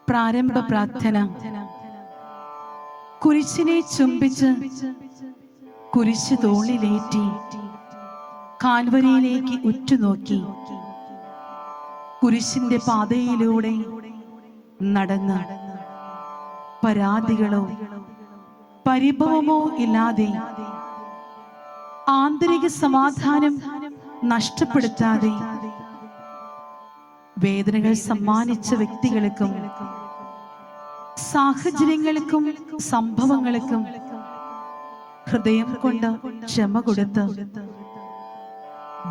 പ്രാരംഭ പ്രാർത്ഥന. കുരിശിനെ ചുംബിച്ച് കുരിശ് തോളിലേറ്റി കാൽവരിയിലേക്ക് ഉറ്റുനോക്കി കുരിശിന്റെ പാതയിലൂടെ നടന്ന് പരാതികളോ പരിഭവമോ ഇല്ലാതെ ആന്തരിക സമാധാനം നഷ്ടപ്പെടുത്താതെ വേദനകൾ സമ്മാനിച്ച വ്യക്തികൾക്കും സാഹചര്യങ്ങൾക്കും സംഭവങ്ങൾക്കും ഹൃദയം കൊണ്ട് ക്ഷമ കൊടുത്ത്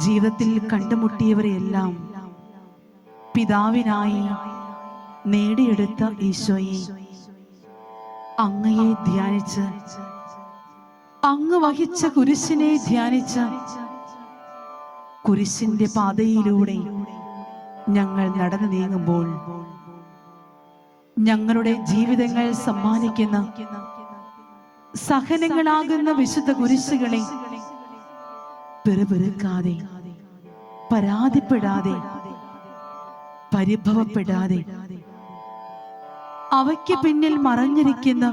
ജീവിതത്തിൽ കണ്ടുമുട്ടിയവരെയെല്ലാം പിതാവിനായി നേടിയെടുത്ത ഈശോയെ, അങ്ങയെ ധ്യാനിച്ച് അങ്ങ് വഹിച്ച കുരിശിനെ ധ്യാനിച്ച് കുരിശിന്റെ പാതയിലൂടെ ഞങ്ങൾ നടന്നു നീങ്ങുമ്പോൾ ഞങ്ങളുടെ ജീവിതങ്ങൾ സമ്മാനിക്കുന്ന സഹനങ്ങളാകുന്ന വിശുദ്ധ കുരിശുകളെ പെറുപെറുക്കാതെ, പരാതിപ്പെടാതെ, പരിഭവപ്പെടാതെ അവയ്ക്ക് പിന്നിൽ മറഞ്ഞിരിക്കുന്ന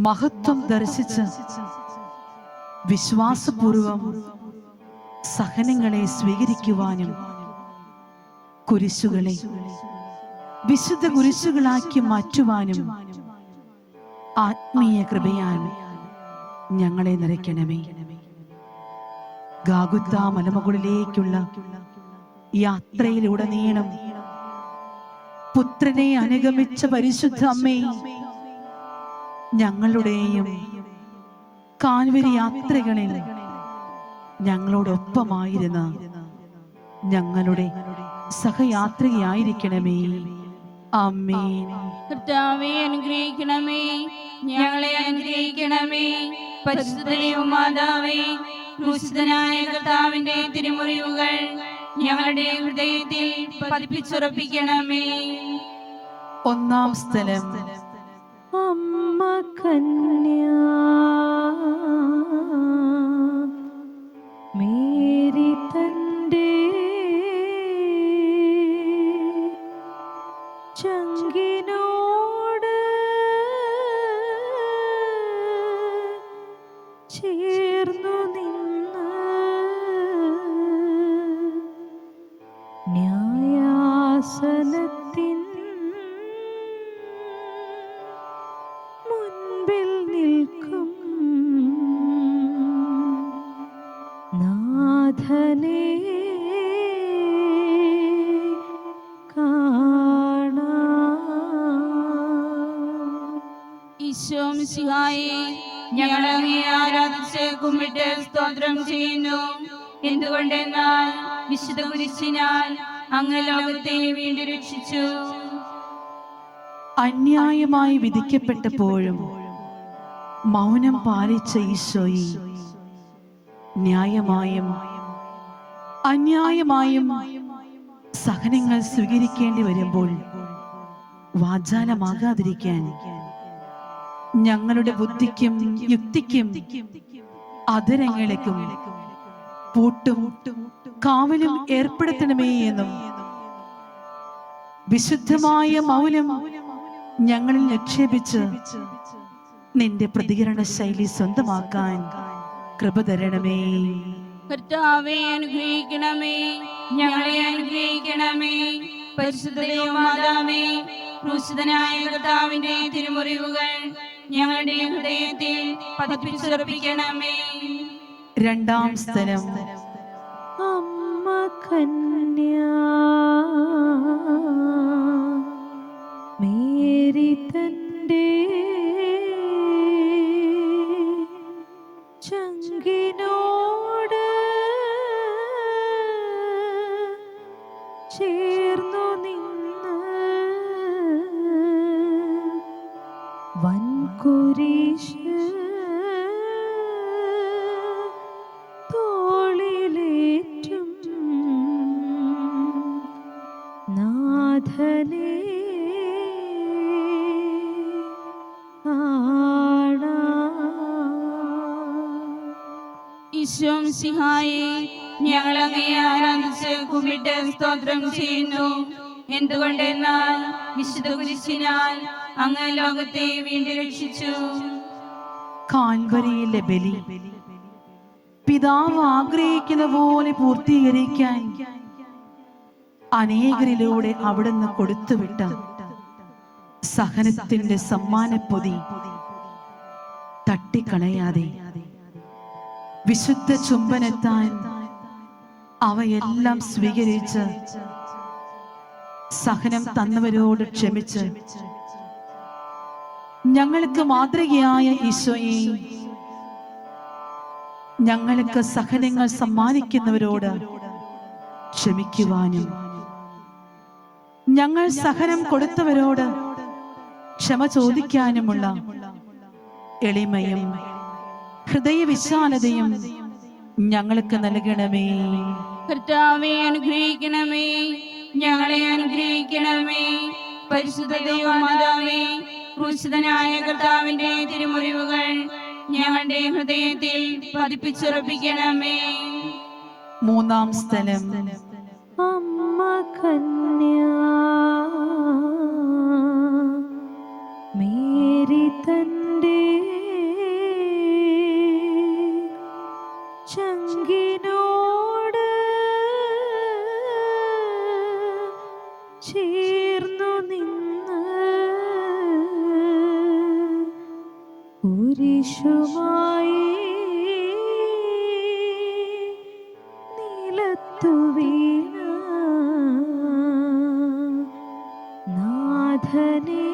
മഹത്വം ദർശിച്ച് വിശ്വാസപൂർവം സഹനങ്ങളെ സ്വീകരിക്കുവാനും കുരിശുകളെ വിശുദ്ധ കുരിശുകളാക്കി മാറ്റുവാനും ആത്മീയ കൃപയാൽ ഞങ്ങളെ നിറയ്ക്കണമേ. ഗാഗുത്താ മലമുകളിലേക്കുള്ള യാത്രയിലുടനീളം പുത്രനെ അനുഗമിച്ച പരിശുദ്ധ അമ്മേ, ഞങ്ങളുടെയും കാൽവരി യാത്രകളിൽ ഞങ്ങളോടൊപ്പമായിരുന്ന ഞങ്ങളുടെ സഹയാത്രികയായിരിക്കണമേ. ആമേൻ. കർത്താവേ, അനുഗ്രഹിക്കണമേ, ഞങ്ങളെ അനുഗ്രഹിക്കണമേ. പരിശുദ്ധ മാതാവേ, ക്രൂശിതനായ കർത്താവിന്റെ തിരുമുറിവുകൾ ഞങ്ങളുടെ ഹൃദയത്തിൽ പതിപ്പിച്ചുറപ്പിക്കണമേ. ഒന്നാം സ്ഥലം. അമ്മ കന്യാ മേരി തന്റെ ചങ്കിനോട് ചേർന്നു നിന്ന് ന്യായാസനത്തിൻ മുൻപിൽ നിൽക്കും നാഥനെ ഈശോമിശിഹായേ, ഞങ്ങൾ അങ്ങയെ ആരാധിച്ച് കുമ്പിട്ട് സ്തോത്രം ചെയ്യുന്നു. എന്തുകൊണ്ടെന്നാൽ വിശുദ്ധ കുരിശിനാൽ അങ്ങ് ലോകത്തെ വീണ്ടും രക്ഷിച്ചു. അന്യായമായി വിധിക്കപ്പെട്ടപ്പോഴും മൗനം പാലിച്ച ഈശോയെ, ന്യായമായും അന്യായമായും സഹനങ്ങൾ സ്വീകരിക്കേണ്ടി വരുമ്പോൾ വാചാലമാകാതിരിക്കാൻ ഞങ്ങളുടെ ബുദ്ധിക്കും യുക്തിക്കും അധരങ്ങൾക്കും പൂട്ടും കാവലും ഏർപ്പെടുത്തണമേ എന്നും വിശുദ്ധമായ മൗനം ഞങ്ങളിൽ നിക്ഷേപിച്ച് നിന്റെ പ്രതികരണ ശൈലി സ്വന്തമാക്കാൻ കൃപ തരണമേ. കർത്താവേ, അനുഗ്രഹിക്കണമേ, ഞങ്ങളെ അനുഗ്രഹിക്കണമേ. പരിശുദ്ധ മാതാവേ, ക്രൂശിതനായ കർത്താവിന്റെ തിരുമുറിവുകൾ ഞങ്ങളുടെ ഹൃദയത്തിൽ പതിപ്പിച്ചുറപ്പിക്കണമേ. രണ്ടാം സ്ഥലം. അമ്മ കന്യാ മേരി തന്റെ ചങ്കിനോട് ചേർന്നു നിന്ന് വൻകുരിശ് തോളിലേറ്റും നാഥനെ ഈശോമിശിഹായേ, ഞങ്ങൾ അങ്ങയെ ആരാധിച്ച് കുമ്പിട്ട് സ്തോത്രം ചെയ്യുന്നു. എന്തുകൊണ്ടെന്നാൽ വിശുദ്ധ കുരിശിനാൽ അങ്ങ് ലോകത്തെ വീണ്ടും രക്ഷിച്ചു. കാൽവരിയിലെ ബലി പിതാവ് ആഗ്രഹിക്കുന്ന പോലെ പൂർത്തീകരിക്കാൻ അനേകരിലൂടെ അവിടുന്ന് കൊടുത്തുവിട്ട സഹനത്തിന്റെ സമ്മാനപ്പൊതി തട്ടിക്കളയാതെ വിശുദ്ധ ചുംബനത്താൻ അവയെല്ലാം സ്വീകരിച്ച് സഹനം തന്നവരോട് ക്ഷമിച്ച് ഞങ്ങൾക്ക് മാതൃകയായ ഈശോയെ ഞങ്ങൾക്ക് സഹനങ്ങൾ സമ്മാനിക്കുന്നവരോട് ക്ഷമിക്കുവാനും ഞങ്ങൾ സഹനം കൊടുത്തവരോട് ക്ഷമ ചോദിക്കാനുമുള്ള എളിമയും ഹൃദയവിശാലതയും ഞങ്ങൾക്ക് നൽകണമേ. കർത്താവെ അനുഗ്രഹിക്കണമേ, ഞങ്ങളെ അനുഗ്രഹിക്കണമേ. പരിശുദ്ധ ദൈവമാതാവേ, ക്രൂശിതനായ കർത്താവിന്റെ തിരുമുറിവുകൾ ഞങ്ങളുടെ ഹൃദയത്തിൽ പതിപ്പിച്ചുറപ്പിക്കണമേ. മൂന്നാം സ്ഥലം. അമ്മ കന്യ മേരി തന്റെ ചങ്കിനോട് ചേർന്നു നിന്ന് കുരിശുമായി നിലത്തു വീണ നാഥനെ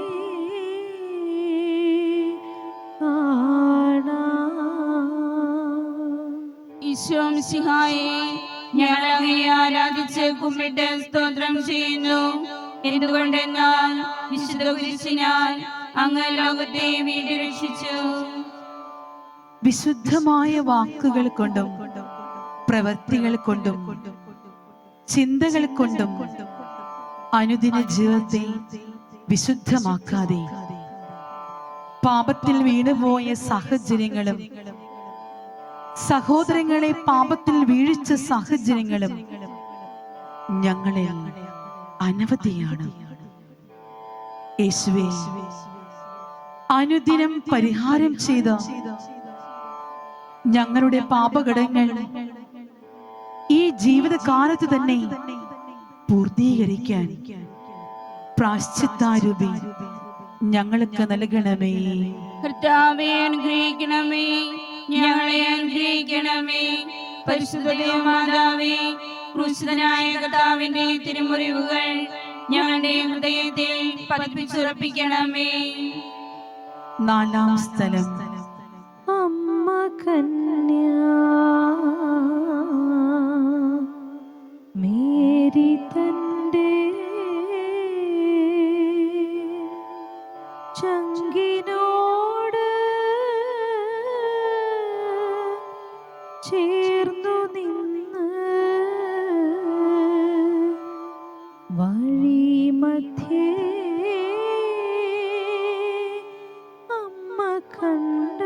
ഈശോ മിശിഹായേ, ഞങ്ങൾ അങ്ങയെ ആരാധിച്ച് കുമ്പിട്ട് സ്തോത്രം ചെയ്യുന്നു. എന്തുകൊണ്ടെന്നാൽ വിശുദ്ധ കുരിശിനാൽ അങ്ങ് ലോകത്തെ വീണ്ടും രക്ഷിച്ചു. വിശുദ്ധമായ വാക്കുകൾ കൊണ്ടും പ്രവൃത്തികൾ കൊണ്ടും ചിന്തകൾ കൊണ്ടും അനുദിന ജീവിതത്തെ വിശുദ്ധമാക്കാതെ പാപത്തിൽ വീണുപോയ സാഹചര്യങ്ങളും സഹോദരങ്ങളെ പാപത്തിൽ വീഴിച്ച സാഹചര്യങ്ങളും ഞങ്ങളിൽ അനവധിയാണ്. യേശുവേ, അനുദിനം പരിഹാരം ചെയ്ത ഞങ്ങളുടെ പാപഘടങ്ങൾ ഈ ജീവിതകാലത്ത് തന്നെ പൂർത്തീകരിക്കാൻ പ്രാശ്ചിത്താരൂപി ഞങ്ങൾക്ക് നൽകണമേ. കർത്താവെ അനുഗ്രഹിക്കണമേ, ഞങ്ങളെ അനുഗ്രഹിക്കണമേ. പരിശുദ്ധ ദൈവമാതാവേ, ക്രൂശിതനായ കർത്താവിന്റെ തിരുമുറിവുകൾ ഞങ്ങളുടെ ഹൃദയത്തിൽ പതിപ്പിച്ചുറപ്പിക്കണമേ. നാലാം സ്ഥലം. അമ്മ കന്യ മേരി തന്റെ ചങ്കിനോട് ചേർന്നു നിന്ന് വഴി മധ്യേ അമ്മ കണ്ട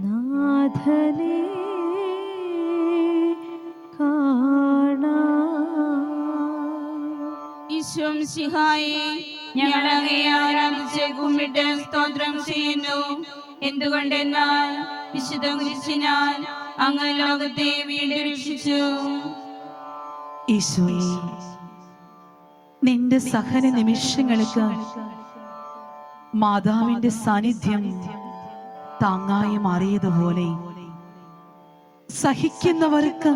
നാഥനെ ഈശോ മിശിഹായേ, ഞങ്ങൾ അങ്ങയെ ആരാധിച്ച് കുമ്പിട്ട് സ്തോത്രം ചെയ്യുന്നു. എന്തുകൊണ്ടെന്നാൽ വിശുദ്ധ കുരിശിനാൽ അങ്ങ് ലോകത്തെ വീണ്ടും രക്ഷിച്ചു. ഈശോയെ, നിന്റെ സഹന നിമിഷങ്ങൾക്ക് മാതാവിന്റെ സാന്നിധ്യം താങ്ങായി മാറിയതുപോലെ സഹിക്കുന്നവർക്ക്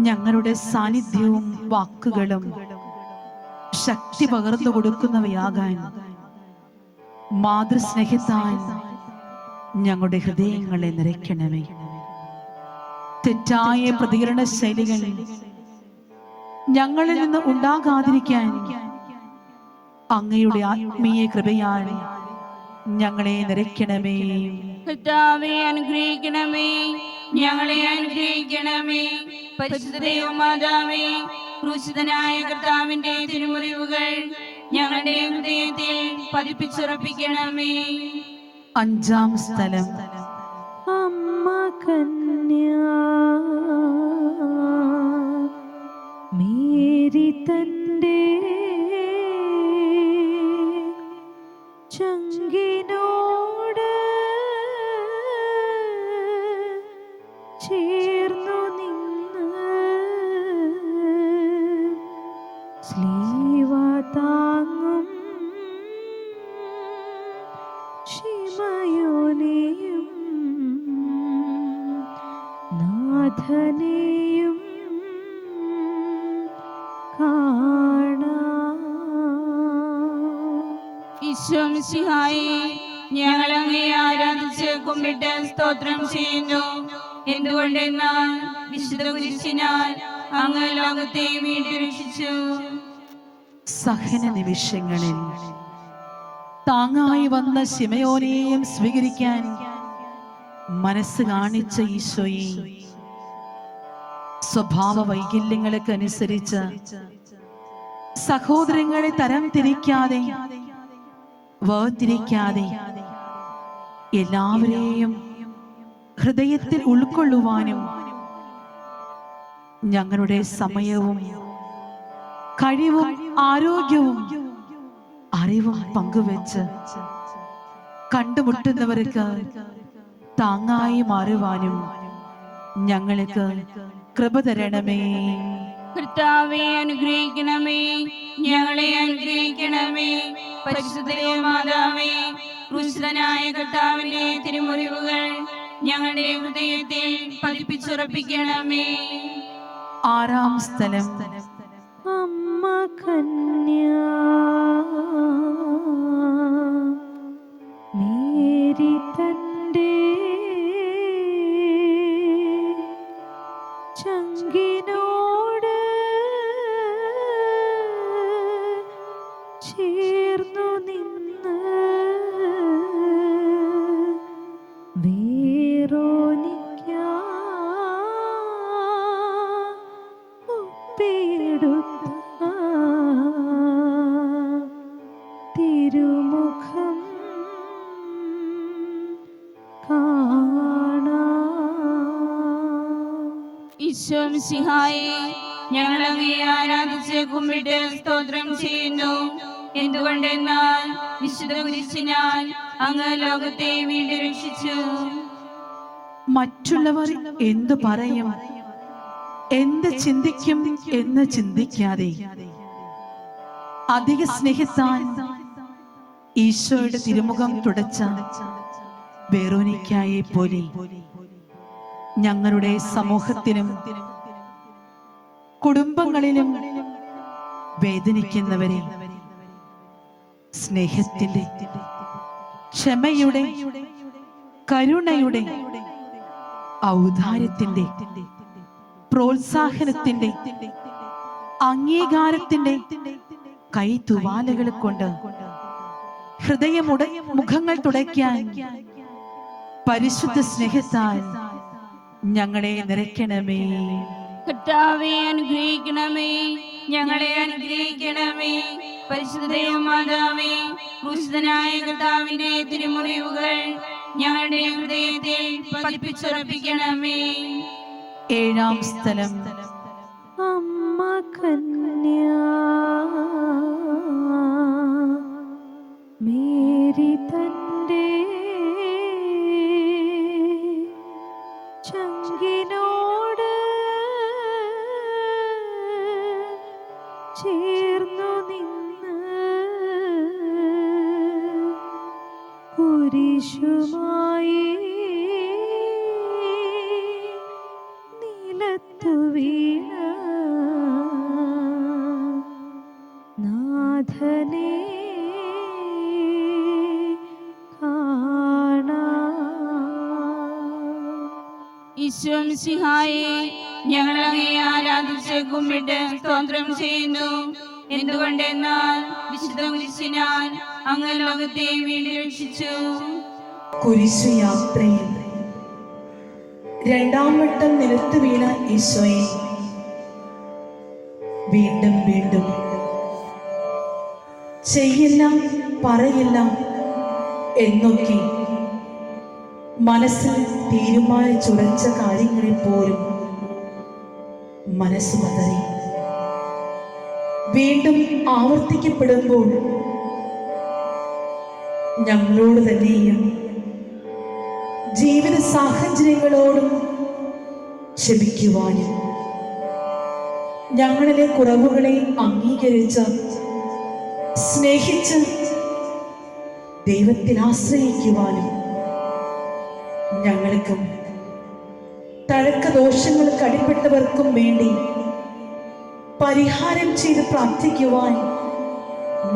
ഞങ്ങളുടെ സാന്നിധ്യവും വാക്കുകളും ശക്തി പകർന്നു കൊടുക്കുന്നവയാകാൻ മാതൃസ്നേഹത്താൽ ഞങ്ങളുടെ ഹൃദയങ്ങളെ നിറയ്ക്കണമേ. തെറ്റായ പ്രതികരണ ശൈലികൾ ഞങ്ങളിൽ നിന്ന് ഉണ്ടാകാതിരിക്കാൻ അങ്ങയുടെ ആത്മീയ കൃപയാൽ ഞങ്ങളെ നിറയ്ക്കണമേ. കർത്താവെ അനുഗ്രഹിക്കണമേ, ഞങ്ങളെ അനുഗ്രഹിക്കണമേ. പരിശുദ്ധ ദൈവമാതാവേ, ക്രൂശിതനായ കർത്താവിന്റെ തിരുമുറിവുകൾ ഞങ്ങളുടെ ഹൃദയത്തിൽ പതിപ്പിച്ചുറപ്പിക്കണമേ. അഞ്ചാം സ്ഥലം. അമ്മ കന്യ തന്റെ ചങ്കിനോട് ചേർന്നു നിന്ന് സ്ലീവ താങ്ങും ശിമയോനെയും നാഥനെയും ഈശോ മിശിഹായേ, ഞങ്ങൾ അങ്ങേ ആരാധിച്ച് കുമ്പിട്ട് സ്തോത്രം ചെയ്യുന്നു. എന്തുകൊണ്ടെന്നാൽ വിശുദ്ധ കുരിശിനാൽ അങ്ങ് ലോകത്തെ വീണ്ടും രക്ഷിച്ചു. സഹന നിമിഷങ്ങളിൽ താങ്ങായി വന്ന ശിമയോനെയും സ്വീകരിക്കാൻ മനസ്സ് കാണിച്ച ഈശോയെ, സ്വഭാവ വൈകല്യങ്ങൾക്ക് അനുസരിച്ച് സഹോദരങ്ങളെ തരം തിരിക്കാതെ വേർതിരിക്കാതെ എല്ലാവരെയും ഹൃദയത്തിൽ ഉൾക്കൊള്ളുവാനും ഞങ്ങളുടെ സമയവും കഴിവും ആരോഗ്യവും അറിവും പങ്കുവെച്ച് കണ്ടുമുട്ടുന്നവർക്ക് താങ്ങായി മാറുവാനും ഞങ്ങൾക്ക് കൃപ തരണമേ. കർത്താവെ അനുഗ്രഹിക്കണമേ, ഞങ്ങളെ അനുഗ്രഹിക്കണമേ. പരിശുദ്ധ മാതാവേ, ക്രൂശിതനായ കർത്താവിന്റെ തിരുമുറിവുകൾ ഞങ്ങളുടെ ഹൃദയത്തിൽ പതിപ്പിച്ചുറപ്പിക്കണമേ. ആറാം സ്ഥലം. അമ്മ കന്യ മേരി തന്റെ ചങ്കിനോട് ചേർന്നു നിന്ന് വേറോനിക്ക ഒപ്പിയെടുത്ത തിരുമുഖം ഈശോ മിശിഹായേ, ഞങ്ങൾ അങ്ങേ ആരാധിച്ച് കുമ്പിട്ട് സ്തോത്രം ചെയ്യുന്നു. എന്തുകൊണ്ടെന്നാൽ വിശുദ്ധ കുരിശിനാൽ അങ്ങ് ലോകത്തെ വീണ്ടും രക്ഷിച്ചു. മറ്റുള്ളവർ എന്തു പറയും, എന്ത് ചിന്തിക്കും എന്ന് ചിന്തിക്കാതെ അധിക സ്നേഹത്താൽ ഈശോയുടെ തിരുമുഖം തുടച്ച വെറോനിക്കായെ പോലെ ഞങ്ങളുടെ സമൂഹത്തിനും കുടുംബങ്ങളിലും വേദനിക്കുന്നവരെ സ്നേഹത്തിന്റെ, ക്ഷമയുടെ, കരുണയുടെ, ഔദാര്യത്തിന്റെ, പ്രോത്സാഹനത്തിന്റെ, അംഗീകാരത്തിന്റെ കൈത്തുവാലകൾ കൊണ്ട് മുഖങ്ങൾ തുടയ്ക്കാൻ പരിശുദ്ധ സ്നേഹത്താൽ ഞങ്ങളെ നിറയ്ക്കണമേ. കർത്താവെ അനുഗ്രഹിക്കണമേ, ഞങ്ങളെ അനുഗ്രഹിക്കണമേ. പരിശുദ്ധ മാതാവേ, ക്രൂശിതനായ കർത്താവിന്റെ തിരുമുറിവുകൾ ഞങ്ങളുടെ ഹൃദയത്തിൽ പതിപ്പിച്ചുറപ്പിക്കണമേ. ഏഴാം സ്ഥലം. അമ്മ കന്യ മേരി തന്റെ ചങ്കിനോട് ചേർന്നു നിന്ന് കുരിശുമായി നിലത്തു വീണ നാഥനെ ഈശോ മിശിഹായേ, ഞങ്ങൾ അങ്ങേ ആരാധിച്ച് കുമ്പിട്ട് സ്തോത്രം ചെയ്യുന്നു. എന്തുകൊണ്ടെന്നാൽ വിശുദ്ധ കുരിശിനാൽ അങ്ങ് ലോകത്തെ വീണ്ടും രക്ഷിച്ചു. കുരിശു യാത്രയിൽ രണ്ടാം വട്ടം നിലത്ത് വീണ ഈശോയെ വീണ്ടും വീണ്ടും ചെയ്യില്ല പറയില്ല എന്നൊക്കെ മനസ്സിൽ തീരുമാനിച്ചുറച്ച കാര്യങ്ങളിൽ പോലും മനസ്സ് പതറി വീണ്ടും ആവർത്തിക്കപ്പെടുമ്പോൾ ഞങ്ങളോട് തന്നെയും ജീവിത സാഹചര്യങ്ങളോടും ക്ഷമിക്കുവാനും ഞങ്ങളിലെ കുറവുകളെ അംഗീകരിച്ച് സ്നേഹിച്ച് ദൈവത്തിൽ ആശ്രയിക്കുവാനും ഞങ്ങൾക്കും തഴക്ക ദോഷങ്ങൾക്ക് അടിപ്പെട്ടവർക്കും വേണ്ടി പരിഹാരം ചെയ്ത് പ്രാർത്ഥിക്കുവാൻ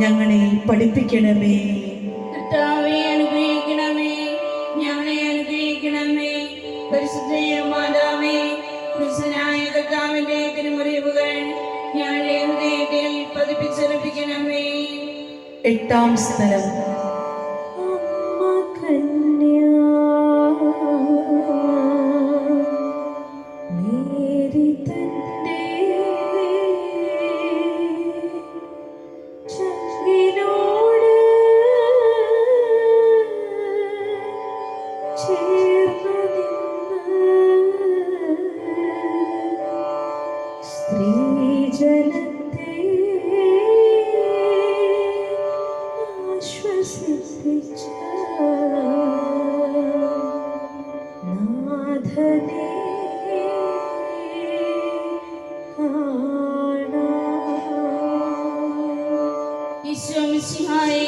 ഞങ്ങളെ പഠിപ്പിക്കണമേ. കർത്താവേ അനുഗ്രഹിക്കണമേ, ഞങ്ങളെ അനുഗ്രഹിക്കണമേ. പരിശുദ്ധ മാതാവേ, ക്രിസ്തുനായ കർത്താവിന്റെ തിരുമുറിവുകൾ ഞങ്ങളുടെ ഹൃദയത്തിൽ പതിപ്പിച്ചുറപ്പിക്കണമേ. എട്ടാം സ്ഥലം. അമ്മ കന്യ മേരി തന്റെ ചങ്കിനോട് ചേർന്നു നിന്ന് സ്ത്രീജനത്തെ ആശ്വസിപ്പിച്ച നാഥനെ ഈശോ മിശിഹായേ,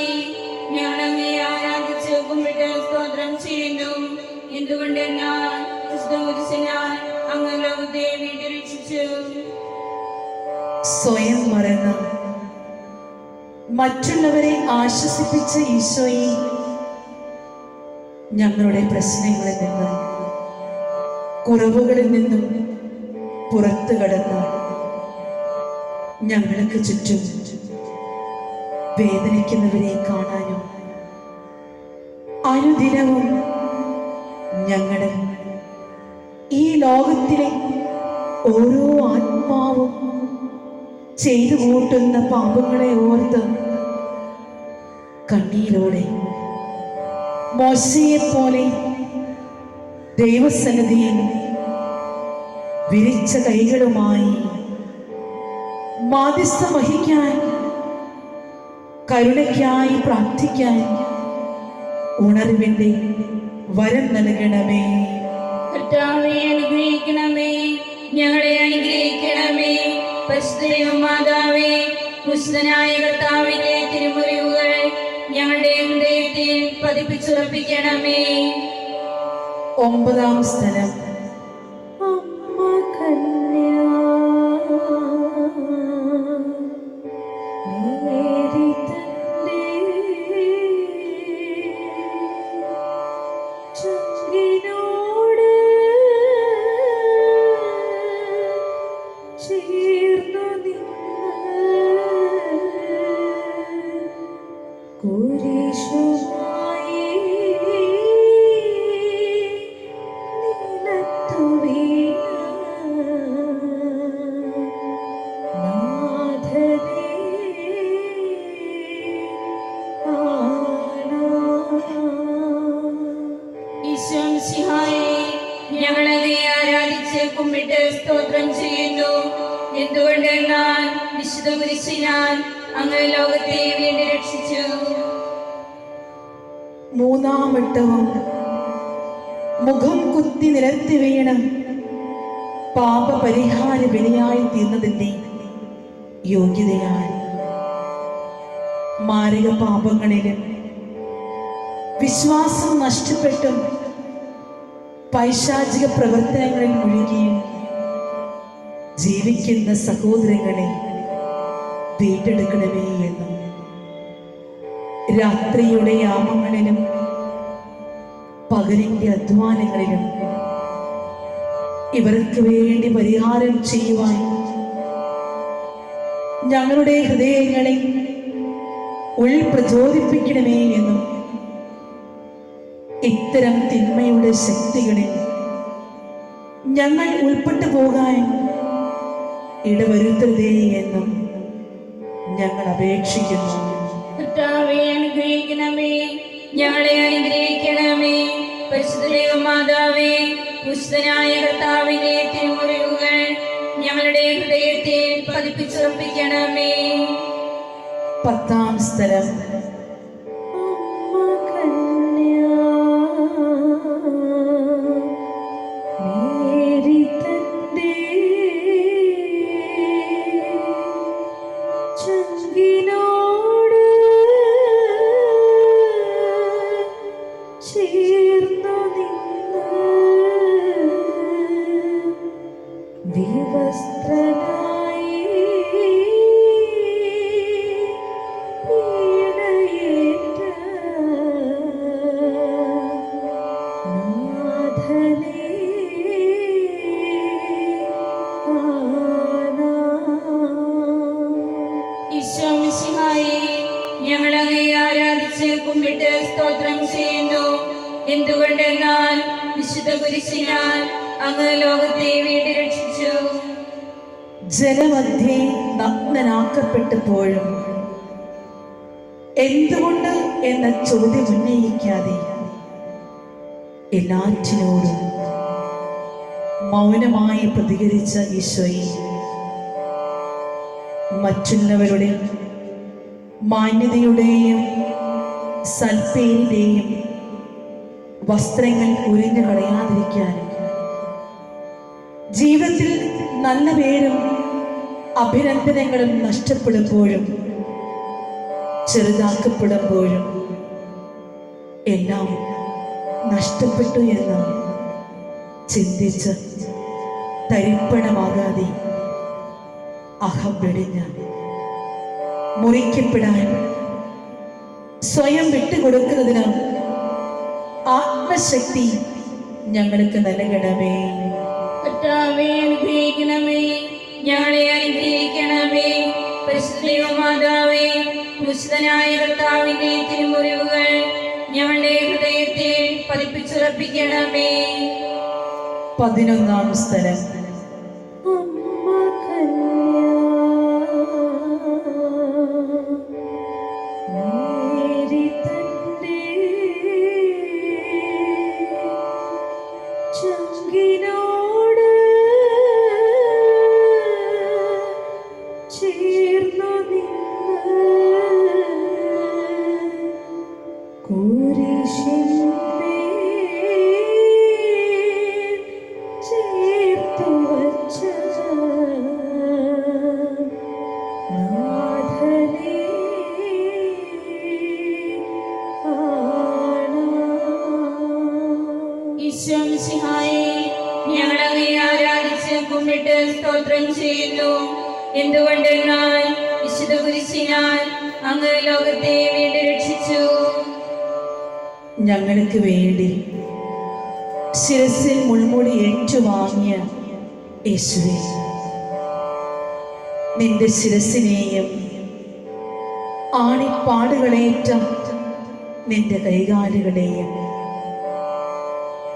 ഞങ്ങൾ അങ്ങയെ ആരാധിച്ച് കുമ്പിട്ട് സ്തോത്രം ചെയ്യുന്നു. എന്തുകൊണ്ടെന്നാൽ ക്രിസ്തുമരിച്ചതിനാൽ അങ്ങ് ലോകത്തെ വീണ്ടും രക്ഷിച്ചു. സ്വയം മറന്ന് മറ്റുള്ളവരെ ആശ്വസിപ്പിച്ച ഈശോയെ, ഞങ്ങളുടെ പ്രശ്നങ്ങളിൽ നിന്നും കുറവുകളിൽ നിന്നും പുറത്തു കടന്ന് ഞങ്ങൾക്ക് ചുറ്റും വേദനിക്കുന്നവരെ കാണാനും അനുദിനവും ഞങ്ങളുടെ ഈ ലോകത്തിലെ ഓരോ ആത്മാവും ചെയ്തു കൂട്ടുന്ന പാപങ്ങളെ ഓർത്ത് കണ്ണീരോടെ മോശയെ പോലെ ദൈവസന്നിധിയിൽ വിരിച്ച കൈകളുമായി മാധ്യസ്ഥം വഹിക്കാൻ, കരുണയ്ക്കായി പ്രാർത്ഥിക്കാൻ ഉണർവിന്റെ വരം നൽകണമേ. കർത്താവേ അനുഗ്രഹിക്കണമേ, ഞങ്ങളെ അനുഗ്രഹിക്കണമേ. പരിശുദ്ധ മാതാവേ, ക്രിസ്തുനായ കർത്താവിന്റെ തിരുമുറിവുകൾ ഞങ്ങളുടെ ഹൃദയത്തിൽ പതിപ്പിച്ചുറപ്പിക്കണമേ. ഒമ്പതാം സ്ഥലം. അമ്മ കന്യ മേരി തന്റെ ചങ്കിനോട് ചേർന്നു നിന്ന് കുരിശുമായി നിലത്തു വീണ നാഥനെ ഈശോ മിശിഹായേ, ഞങ്ങൾ അങ്ങയെ ആരാധിച്ച് കുമ്പിട്ട് സ്തോത്രം ചെയ്യുന്നു. എന്തുകൊണ്ടെന്നാൽ വിശുദ്ധ കുരിശിനാൽ അങ്ങ് ലോകത്തെ വീണ്ടും രക്ഷിച്ചു. മൂന്നാം വട്ടവും മുഖം കുത്തി നിലത്ത് വീണ് പാപപരിഹാര ബലിയായി തീർന്നതിന്റെ യോഗ്യതയാൽ മാരക പാപങ്ങളിലും വിശ്വാസം നഷ്ടപ്പെട്ടും പൈശാചിക പ്രവർത്തനങ്ങളിൽ മുഴുകിയും ജീവിക്കുന്ന സഹോദരങ്ങളെ വീണ്ടെടുക്കണമേ എന്നും രാത്രിയുടെ യാമങ്ങളിലും പകലിന്റെ അധ്വാനങ്ങളിലും ഇവർക്ക് വേണ്ടി പരിഹാരം ചെയ്യുവാൻ ഞങ്ങളുടെ ഹൃദയങ്ങളെ ഉൾപ്രചോദിപ്പിക്കണമേ എന്നും ഇത്തരം തിന്മയുടെ ശക്തികളിൽ ഞങ്ങൾ ഉൾപ്പെട്ടു പോകാൻ ഇടവരുത്തരുതേ എന്നും ഞങ്ങൾ അപേക്ഷിക്കുന്നു. കർത്താവേ അനുഗ്രഹിക്കണമേ, ഞങ്ങളെ അനുഗ്രഹിക്കണമേ. പരിശുദ്ധ മാതാവേ, വിശുദ്ധനായ കർത്താവിന്റെ തിരുമുറിവുകൾ ഞങ്ങളുടെ ഹൃദയത്തിൽ പതിപ്പിച്ചുറപ്പിക്കണമേ. 10-ാം സ്ഥലം. അമ്മ കന്യാ മേരി തന്റെ ചങ്കിനോട് ചേർന്നു നിന്ന് വിവസ്ത്രനായി പീഡയേറ്റ നാഥനേ ഈശോ മിശിഹായേ, ഞങ്ങൾ അങ്ങയെ ആരാധിച്ച് കുമ്പിട്ട് സ്തോത്രം ചെയ്യുന്നു. എന്തുകൊണ്ടെന്നാൽ വിശുദ്ധ കുരിശിനാൽ അങ്ങ് ലോകത്തെ വീണ്ടും രക്ഷിച്ചു. ജലമധ്യേ നഗ്നനാക്കപ്പെട്ടപ്പോഴും എന്തുകൊണ്ട് എന്ന ചോദ്യം ഉന്നയിക്കാതെ എല്ലാറ്റിനോടും മൗനമായി പ്രതികരിച്ച ഈശോയെ, മറ്റുള്ളവരുടെ മാന്യതയുടെയും സൽപ്പേരിന്റെയും വസ്ത്രങ്ങൾ ഉരിഞ്ഞു കളയാതിരിക്കാനും ജീവിതത്തിൽ നല്ല പേരും അഭിനന്ദനങ്ങളും നഷ്ടപ്പെടുമ്പോഴും ചെറുതാക്കപ്പെടുമ്പോഴും എല്ലാം നഷ്ടപ്പെട്ടു എന്ന് ചിന്തിച്ച് തരിപ്പണമാകാതെ അഹം വെടിഞ്ഞ് മുറിക്കപ്പെടാൻ സ്വയം വിട്ടുകൊടുക്കുന്നതിന് ആത്മശക്തി ഞങ്ങൾക്ക് നൽകണമേ. കർത്താവേ, അനുഗ്രഹിക്കണമേ. ഞങ്ങളെ അനുഗ്രഹിക്കണമേ. പരിശുദ്ധ മാതാവേ, ക്രൂശിതനായ കർത്താവിന്റെ തിരുമുറിവുകൾ ഞങ്ങളുടെ ഹൃദയത്തിൽ പതിപ്പിച്ചുറപ്പിക്കണമേ. 11-ാം സ്ഥലം. അമ്മ കന്യാ മേരി തന്റെ ചങ്കിനോട് ചേർന്നു നിന്ന് കുരിശിന്മേൽ ചേർത്തു വച്ച നാഥനേ കാണാം. ഈശോ മിശിഹായേ, ഞങ്ങൾ അങ്ങയെ ആരാധിച്ച് കുമ്പിട്ട് സ്തോത്രം ചെയ്യുന്നു. എന്തുകൊണ്ടെന്നാൽ വിശുദ്ധ കുരിശിനാൽ അങ്ങ് ലോകത്തെ വീണ്ടും രക്ഷിച്ചു. ഞങ്ങൾക്ക് വേണ്ടി ശിരസിൽ മുൾമുടി ഏറ്റുവാങ്ങിയ യേശുവേ, നിന്റെ ശിരസിനെയും ആണിപ്പാടുകളേറ്റ നിന്റെ കൈകാലുകളെയും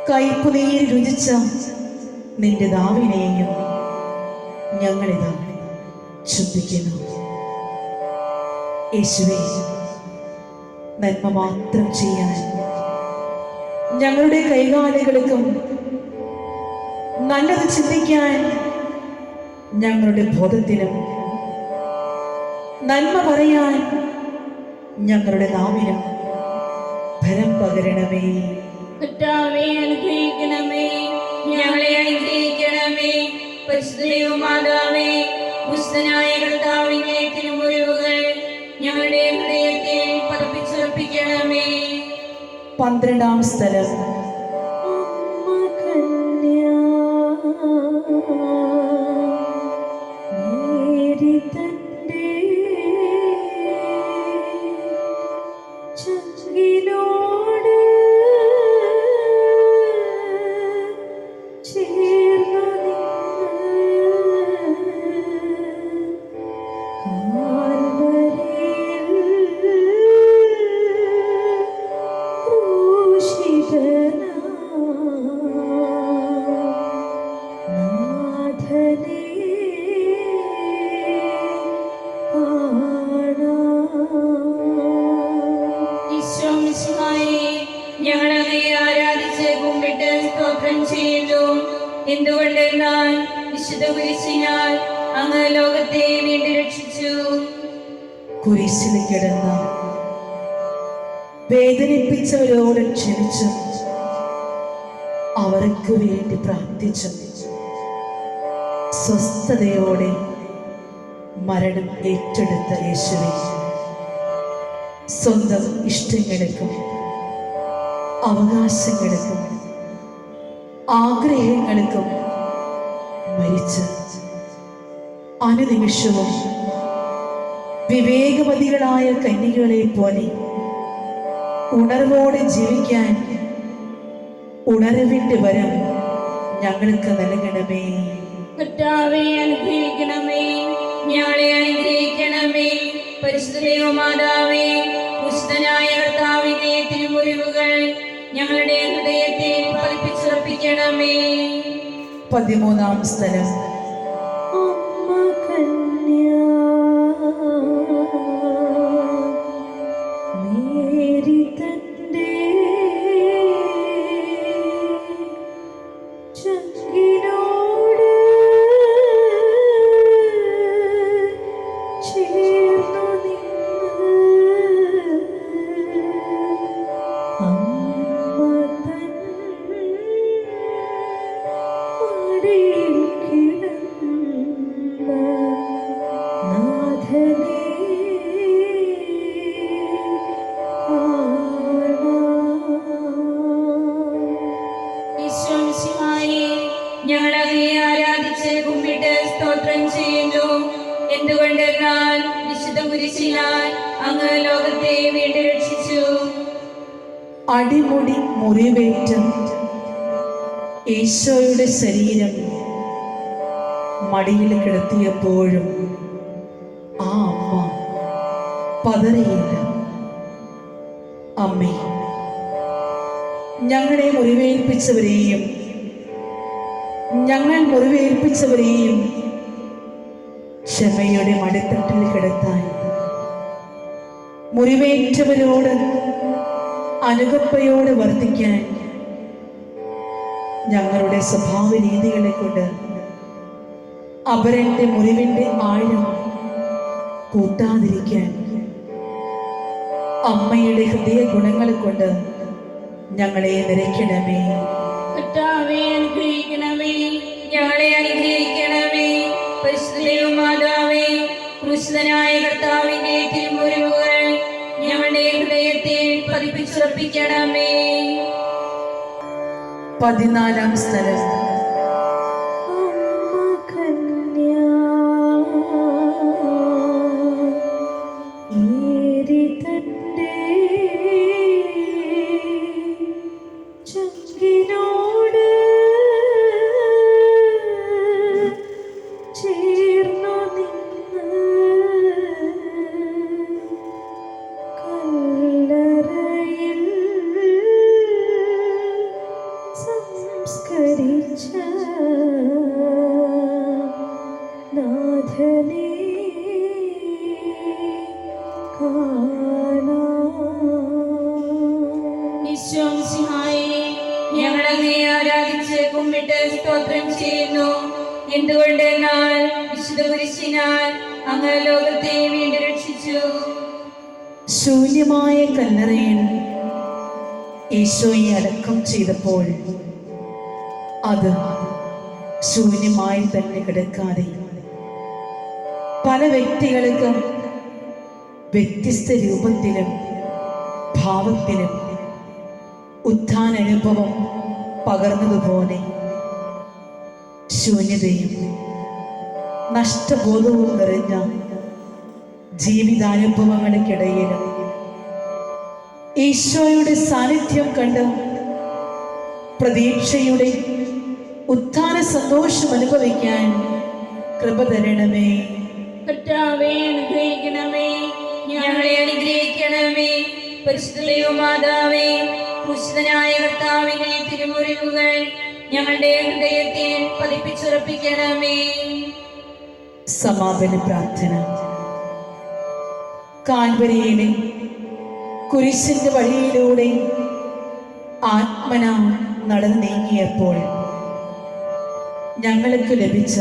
കൈപ്പുനീര് രുചിച്ച നിന്റെ നാവിനെയും ഞങ്ങളിതാ ചുംബിക്കുന്നു. യേശുവേ, നന്മ മാത്രം ചെയ്യാൻ ഞങ്ങളുടെ കൈകാലുകൾക്കും നല്ലത് ചിന്തിക്കാൻ ഞങ്ങളുടെ ബോധത്തിനും നന്മ പറയാൻ ഞങ്ങളുടെ നാവിനും ഫലം പകരണമേ. കർത്താവേ, അനുഗ്രഹിക്കണമേ. ഞങ്ങളെ അനുഗ്രഹിക്കണമേ. പരിശുദ്ധ മാതാവേ, ക്രൂശിതനായ കർത്താവിന്റെ തിരുമുറിവുകൾ ഞങ്ങളുടെ ഹൃദയത്തിൽ പതിപ്പിച്ചുറപ്പിക്കണമേ. 12-ാം സ്ഥലം. അമ്മ കന്യാ മേരി തന്റെ ചങ്കിനോട് ചേർന്നു ഈശോ മിശിഹായേ, ഞങ്ങൾ അങ്ങയെ ആരാധിച്ച് കുമ്പിട്ട് സ്തോത്രം ചെയ്യുന്നു. എന്തുകൊണ്ടെന്നാൽ വിശുദ്ധ കുരിശിനാൽ അങ്ങ് ലോകത്തെ വീണ്ടും രക്ഷിച്ചു. കുരിശിൽ കിടന്ന വേദനിപ്പിച്ചവരോട് ക്ഷമിച്ചും അവർക്ക് വേണ്ടി പ്രാർത്ഥിച്ചും സ്വസ്ഥതയോടെ മരണം ഏറ്റെടുത്ത യേശുവേ, സ്വന്തം ഇഷ്ടങ്ങൾക്കും അവകാശങ്ങൾക്കും ആഗ്രഹങ്ങൾക്കും മരിച്ച് അനുനിമിഷവും വിവേകവതികളായ കന്യകളെ പോലെ ഉണർവോടെ ജീവിക്കാൻ ഉണർവിന്റെ വരം ഞങ്ങൾക്ക് നൽകണമേ. കർത്താവേ അനുഗ്രഹിക്കണമേ, ഞങ്ങളെ അനുഗ്രഹിക്കണമേ. പരിശുദ്ധ ദൈവമാതാവേ, വിശുദ്ധനായ കർത്താവിന്റെ തിരുമുറിവുകൾ ഞങ്ങളുടെ ഹൃദയത്തെ പതിപ്പിച്ചുറപ്പിക്കണമേ. 13-ാം സ്ഥലം. അമ്മ കന്യാ മേരി തന്റെ ചങ്കിനോട് ചേർന്നു നിന്ന് അമ്മ തൻ മടിയിൽ കിടന്ന നാഥനെ ഈശോമിശിഹായേ, ഞങ്ങൾ അങ്ങയെ ആരാധിച്ച് കുമ്പിട്ട് സ്തോത്രം ചെയ്യുന്നു. എന്തുകൊണ്ടെന്നാൽ വിശുദ്ധ കുരിശിനാൽ അങ്ങ് ലോകത്തെ വീണ്ടും രക്ഷിച്ചു. അടിമുടി മുറിവേറ്റ ഈശോയുടെ ശരീരം മടിയിൽ കിടത്തിയപ്പോഴും ആ അമ്മ പതറിയില്ല. അമ്മേ, ഞങ്ങളെ മുറിവേൽപ്പിച്ചവരെയും ഞങ്ങൾ മുറിവേൽപ്പിച്ചവരെയും ക്ഷമയുടെ മടിത്തട്ടിൽ കിടത്താൻ, മുറിവേറ്റവരോട് അനുകമ്പയോടെ വർദ്ധിക്കാൻ, ഞങ്ങളുടെ സ്വഭാവ രീതികളെ കൊണ്ട് അവരുടെ മുറിവിന്റെ ആഴം കൂട്ടാതിരിക്കാൻ, അമ്മയുടെ ഹൃദയ ഗുണങ്ങൾ കൊണ്ട് ഞങ്ങളെ നിറയ്ക്കണമേ. കർത്താവേ അനുഗ്രഹിക്കണമേ, ഞങ്ങളെ അനുഗ്രഹിക്കണമേ. പരിശുദ്ധ ദൈവമാതാവേ, ക്രൂശിതനായ കർത്താവിന്റെ തിരുമുറിവുകൾ ഞങ്ങളുടെ ഹൃദയത്തെ പതിപ്പിച്ചുറപ്പിക്കണമേ. 14-ാം സ്ഥലം. അമ്മ കന്യാ മേരി തന്റെ ചങ്കിനോട് ചേർന്നു നിന്ന് കല്ലറയിൽ സംസ്കരിച്ച നാഥനെ കാണാം. ഈശോമിശിഹായേ, ഞങ്ങൾ അങ്ങയെ ആരാധിച്ച് കുമ്പിട്ട് സ്തോത്രം ചെയ്യുന്നു. എന്തുകൊണ്ടെന്നാൽ വിശുദ്ധ കുരിശിനാൽ അങ്ങ് ലോകത്തെ വീണ്ടും രക്ഷിച്ചു. ശൂന്യമായ കല്ലറയിൽ ഈശോയെ അടക്കം ചെയ്തപ്പോൾ അത് ശൂന്യമായി തന്നെ കിടക്കാതെ പല വ്യക്തികൾക്ക് വ്യത്യസ്ത രൂപത്തിലും ഭാവത്തിലും ഉത്ഥാനാനുഭവം പകർന്നതുപോലെ ശൂന്യതയും നഷ്ടബോധവും നിറഞ്ഞ ജീവിതാനുഭവങ്ങൾക്കിടയിലും ഈശോയുടെ സാന്നിധ്യം കണ്ട് പ്രതീക്ഷയുടെ ഉത്ഥാന സന്തോഷം അനുഭവിക്കാൻ കൃപ തരണമേ. കർത്താവേ അനുഗ്രഹിക്കണമേ, ഞങ്ങളെ അനുഗ്രഹിക്കണമേ. പരിശുദ്ധ ദൈവമാതാവേ, ക്രൂശിതനായ കർത്താവിന്റെ തിരുമുറിവുകൾ ഞങ്ങളുടെ ഹൃദയത്തിൽ പതിപ്പിച്ചുറപ്പിക്കണമേ. സമാപന പ്രാർത്ഥന. കാൽവരിയിലെ കുരിശിന്റെ വഴിയിലൂടെ ആത്മന നടന്നു നീങ്ങിയപ്പോൾ ഞങ്ങൾക്ക് ലഭിച്ച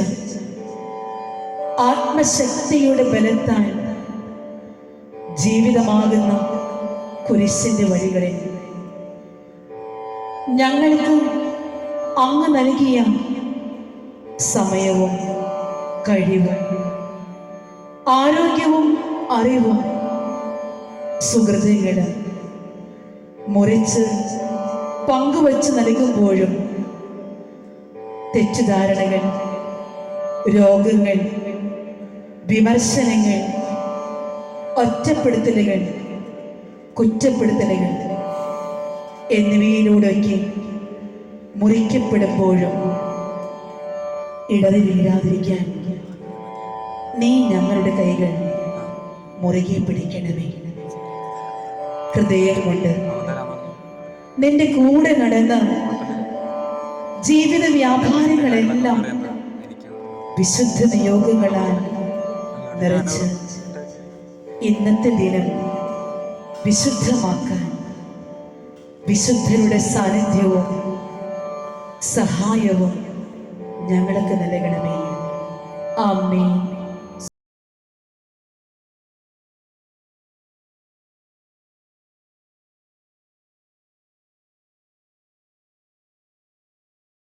ആത്മശക്തിയുടെ ബലത്താൽ ജീവിതമാകുന്ന കുരിശിന്റെ വഴികളിൽ ഞങ്ങൾക്ക് അങ്ങ് നൽകിയ സമയവും കഴിവും ആരോഗ്യവും അറിവും സുഹൃത്തുക്കളും മുറിച്ച് പങ്കുവച്ച് നൽകുമ്പോഴും തെറ്റിദ്ധാരണകൾ, രോഗങ്ങൾ, വിമർശനങ്ങൾ, ഒറ്റപ്പെടുത്തലുകൾ, കുറ്റപ്പെടുത്തലുകൾ എന്നിവയിലൂടെയൊക്കെ മുറിക്കപ്പെടുമ്പോഴും ഇടറി വീഴാതിരിക്കാൻ നീ ഞങ്ങളുടെ കൈകൾ മുറുകെ പിടിക്കണമേ. ഹൃദയം കൊണ്ട് നിന്റെ കൂടെ നടന്ന് ജീവിത വ്യാപാരങ്ങളെല്ലാം വിശുദ്ധ നിയോഗങ്ങളാൽ നിറച്ച് ഇന്നത്തെ ദിനം വിശുദ്ധമാക്കാൻ വിശുദ്ധരുടെ സാന്നിധ്യവും സഹായവും ഞങ്ങൾക്ക് നൽകണമേ. ആമേൻ.